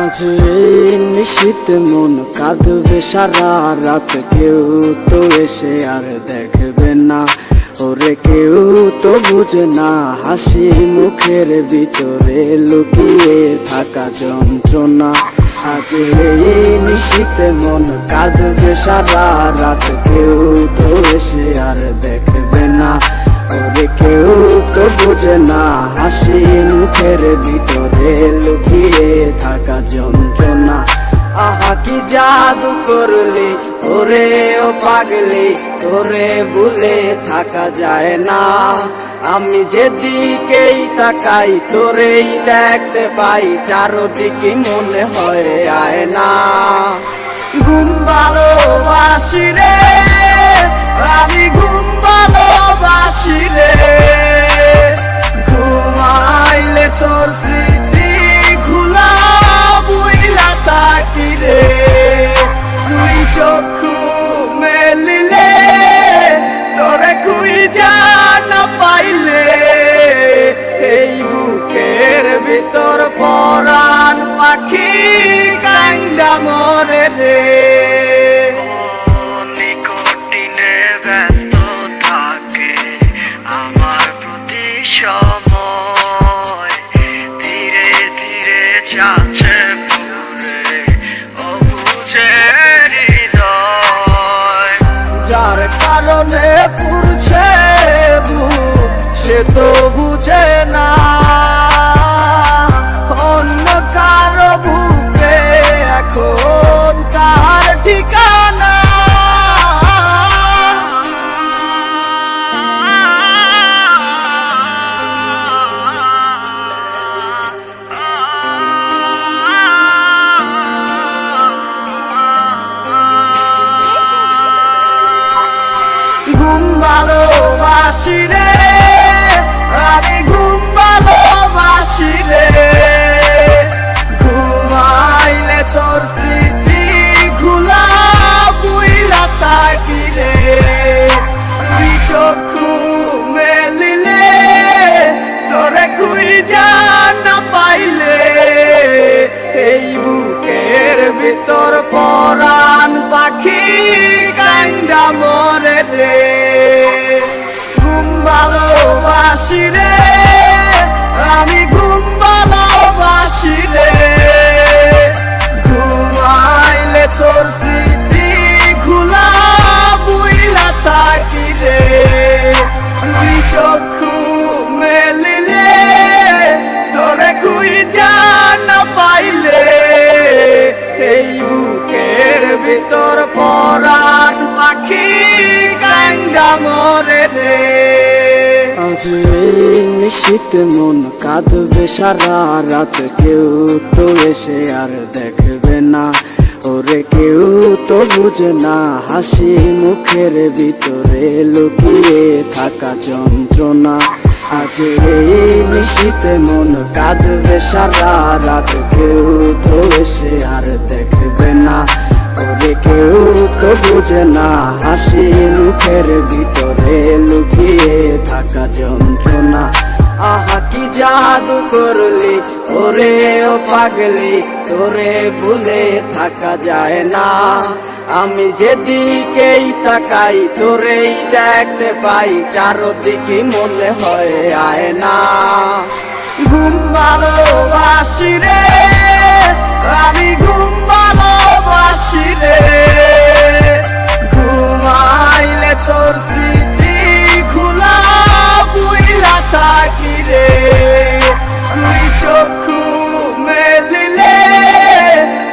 আজ এই নিশীত মন কাঁদবে সারা রাত, কেউ তো এসে আর দেখবে না, ওরে কেউ তো বুঝে না হাসি মুখের ভিতরে লুকিয়ে থাকা যন্ত্রণা। আজ এই নিশীত মন কাঁদবে সারা রাত, কেউ তো এসে আর দেখবে না, ওরে কেউ তো বুঝে না হাসি মুখের ভিতরে লুকিয়ে থাকা যন্ত্রণা। আহা কি জাদু করলি ওরে ও পাগলি, তোরে ভুলে থাকা যায় না। আমি যেদিকেই তাকাই তোরেই দেখতে পাই, চারদিকে মনে হয় আয়না। ঘুম ভালোবাসি রে আমি, ঘুম ভালোবাসি রে, ঘুমাইলে তোর স্মৃতি খুলা বুইলা থাকি রে। তুই চক্ষু মেলিলে তোরে খুঁজা না পাইলে, এই বুকের ভিতর পরাণ পাখি কান্দা মরে রে। যার কারণে পুরছে বুক সে তো বুঝে না, অন্য কারো বুকে এখন তার ঠিকানা। ঘুম ভালোবাসি রে আমি, ঘুম ভালোবাসি রে, ঘুমাইলে তোর স্মৃতি খুলা বুইলা থাকি রে। তুই চক্ষু মেলিলে তোরে খুঁজা না পাইলে, এই বুকের ভিতর পরাণ পাখি কান্দা মরে রে। ঘুম ভালোবাসি রে আমি, ঘুম ভালোবাসি রে, ঘুমাইলে তোর স্মৃতি খুলা বুইলা থাকি রে। তুই চক্ষু মেলিলে তোরে খুঁজা না পাইলে, এই বুকের ভিতর পরাণ পাখি কান্দা মরে রে। আজ এই নিশীত মন কাঁদবে সারা রাত, কেউ তো এসে আর দেখবে না, ওরে কেউ তো বুঝে না হাসি মুখের ভিতরে লুকিয়ে থাকা যন্ত্রণা। আজ এই নিশীত মন কাঁদবে সারা রাত, কেউ তো এসে আর দেখবে না, ওরে কেউ তো বুঝে না হাসি মুখের ভিতরে লুকিয়ে থাকা যন্ত্রণা। আহা কি জাদু করলি ওরে ও পাগলি, তোরে ভুলে থাকা যায় না। আমি যেদিকেই তাকাই তোরেই দেখতে পাই, চারদিকে মনে হয় আয়না। ঘুম ভালোবাসি রে আমি, ঘুম ভালোবাসি রে, ঘুমাইলে তোর স্মৃতি খুলা বুইলা থাকি রে। তুই চক্ষু মেলিলে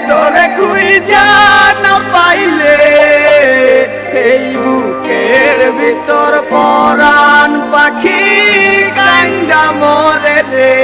তোরে খুঁজা না পাইলে, এই বুকের ভিতর পরাণ পাখি কান্দা মরে রে।